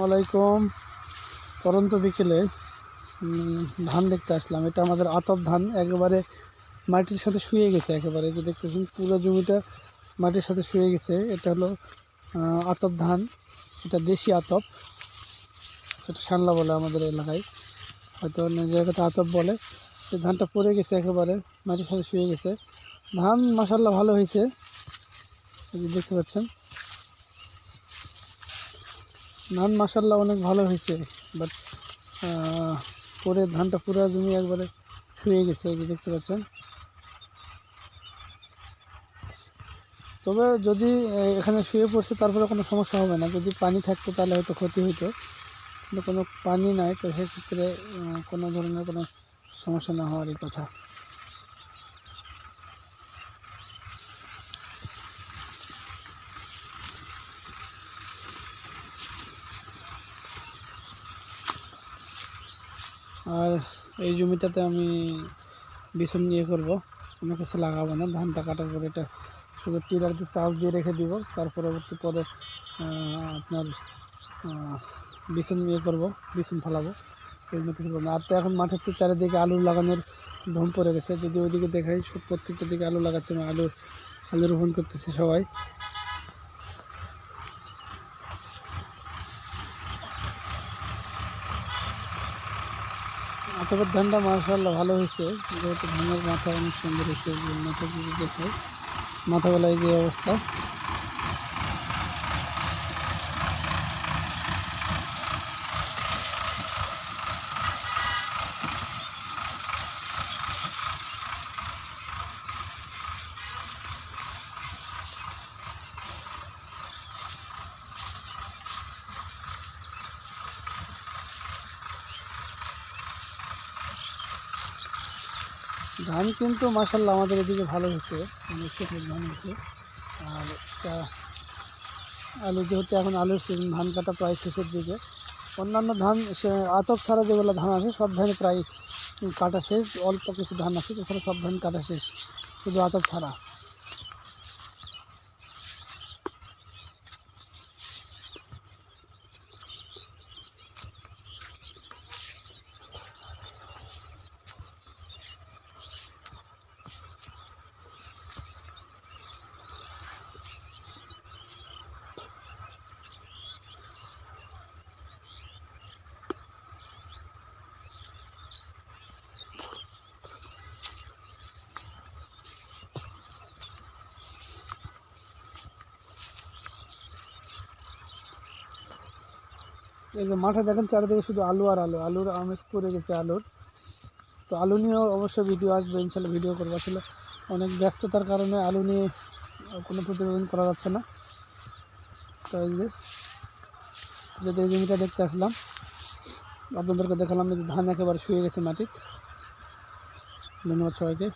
আলাইকুম। পরন্ত বিকেলে ধান দেখতে আসলাম। এটা আমাদের আতপ ধান, একেবারে মাটির সাথে শুয়ে গেছে। একেবারে যে দেখতেছেন পুরো জমিটা মাটির সাথে শুয়ে গেছে। এটা হলো আতপ ধান। এটা দেশি আতপ, যেটা শানলা বলে আমাদের এলাকায়, হয়তো অন্য জায়গাতে আতপ বলে। এই ধানটা পড়ে গেছে, একেবারে মাটির সাথে শুয়ে গেছে। ধান মাশাআল্লাহ ভালো হয়েছে, এই যে দেখতে পাচ্ছেন। ধান মাশাআল্লাহ অনেক ভালো হয়েছে, বাট পরে ধানটা পুরো জমি একবারে শুয়ে গেছে, এই যে দেখতে পাচ্ছেন। তবে যদি এখানে শুয়ে পড়ছে তারপরে কোনো সমস্যা হবে না। যদি পানি থাকতো তাহলে হয়তো ক্ষতি হইতো, কিন্তু কোনো পানি নাই, তো সেক্ষেত্রে কোনো ধরনের কোনো সমস্যা না হওয়ারই কথা। আর এই জমিটাতে আমি বিছন নিয়ে করব, কোনো কিছু লাগাবো না। ধানটা কাটার পরে এটা শুধু টিলারতে চাষ দিয়ে রেখে দিব, তার পরবর্তী পরে আপনার বিছন নিয়ে করব, বিছন ফেলাবো, এই জন্য কিছু করবো না। আর তো এখন মাঠের তো চারিদিকে আলু লাগানোর ধুম পড়ে গেছে। যদি ওইদিকে দেখাই, প্রত্যেকটা দিকে আলু লাগাচ্ছে, আলু রোপণ করতেছে সবাই। তবে ধানটা মাশাআল্লাহ ভালো হয়েছে, যেহেতু ধানের মাথা অনেক সুন্দর হয়েছে। মাথা যদি দেখে, মাথাবেলায় যে অবস্থা, ধান কিন্তু মাশাআল্লাহ আমাদের এদিকে ভালো হয়েছে, অনেক সুন্দর ধান হয়েছে। আর আলু যেহেতু এখন আলুর সিজন, ধান কাটা প্রায় শেষের দিকে। অন্যান্য ধান আতপ ছাড়া যেগুলো ধান আছে সব ধানে প্রায় কাটা শেষ, অল্প কিছু ধান আছে, এখানে সব ধান কাটা শেষ, শুধু আতপ ছাড়া। এই যে মাঠে দেখেন চারিদিকে শুধু আলু আর আলু, আলুর আমেজ পড়ে গেছে আলুর। তো আলু নিয়েও অবশ্যই ভিডিও আসবে, ইনশাল্লাহ ভিডিও করবো। আসলে অনেক ব্যস্ততার কারণে আলু নিয়ে কোনো প্রতিবেদন করা যাচ্ছে না। তো এই যে যদি এই জমিটা দেখতে আসলাম, আপনাদেরকে দেখালাম যে ধান একেবারে শুয়ে গেছে মাটি। ধন্যবাদ সবাইকে।